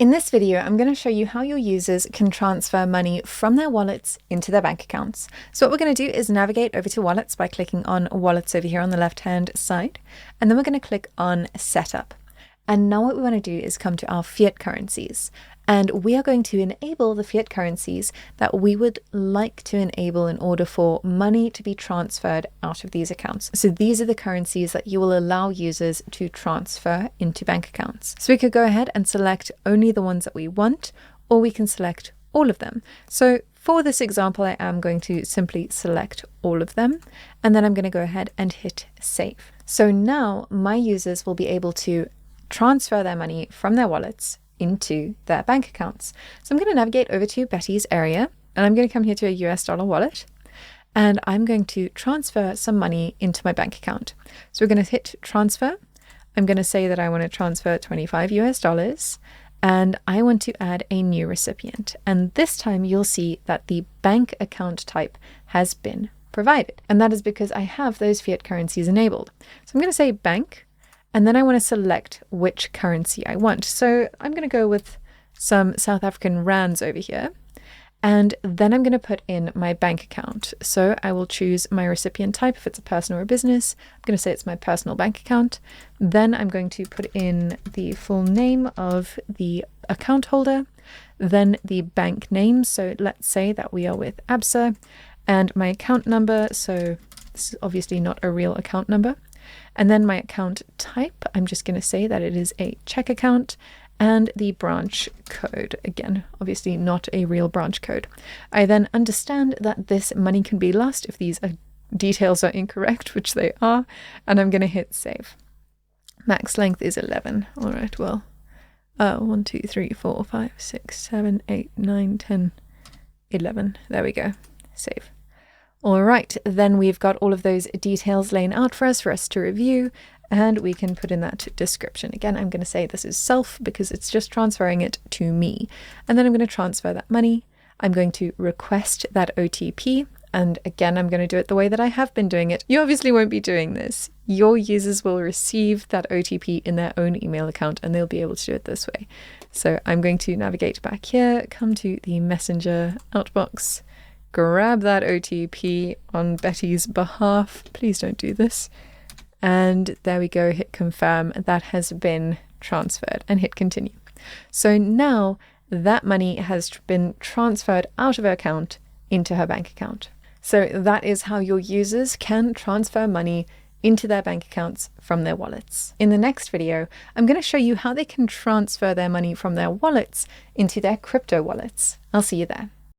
In this video, I'm going to show you how your users can transfer money from their wallets into their bank accounts. So what we're going to do is navigate over to wallets by clicking on wallets over here on the left-hand side, and then we're going to click on setup. And now what we want to do is come to our fiat currencies, and we are going to enable the fiat currencies that we would like to enable in order for money to be transferred out of these accounts. So these are the currencies that you will allow users to transfer into bank accounts. So we could go ahead and select only the ones that we want, or we can select all of them. So for this example, I am going to simply select all of them, and then I'm going to go ahead and hit save. So now my users will be able to transfer their money from their wallets into their bank accounts. So I'm going to navigate over to Betty's area, and I'm going to come here to a US dollar wallet, and I'm going to transfer some money into my bank account. So we're going to hit transfer. I'm going to say that I want to transfer 25 US dollars, and I want to add a new recipient. And this time you'll see that the bank account type has been provided. And that is because I have those fiat currencies enabled. So I'm going to say bank, and then I want to select which currency I want. So I'm going to go with some South African rands over here. And then I'm going to put in my bank account. So I will choose my recipient type if it's a personal or a business. I'm going to say it's my personal bank account. Then I'm going to put in the full name of the account holder, then the bank name. So let's say that we are with ABSA, and my account number. So this is obviously not a real account number. And then my account type, I'm just going to say that it is a check account, and the branch code. Again, obviously not a real branch code. I then understand that this money can be lost if these details are incorrect, which they are, and I'm going to hit save. Max length is 11. All right, well, 1, 2, 3, 4, 5, 6, 7, 8, 9, 10, 11. There we go. Save. All right, then we've got all of those details laying out for us to review, and we can put in that description. Again, I'm going to say this is self because it's just transferring it to me. And then I'm going to transfer that money. I'm going to request that OTP. And again, I'm going to do it the way that I have been doing it. You obviously won't be doing this. Your users will receive that OTP in their own email account, and they'll be able to do it this way. So I'm going to navigate back here, come to the Messenger outbox, grab that OTP on Betty's behalf. Please don't do this. And there we go, hit confirm. That has been transferred, and hit continue. So now that money has been transferred out of her account into her bank account. So that is how your users can transfer money into their bank accounts from their wallets. In the next video, I'm going to show you how they can transfer their money from their wallets into their crypto wallets. I'll see you there.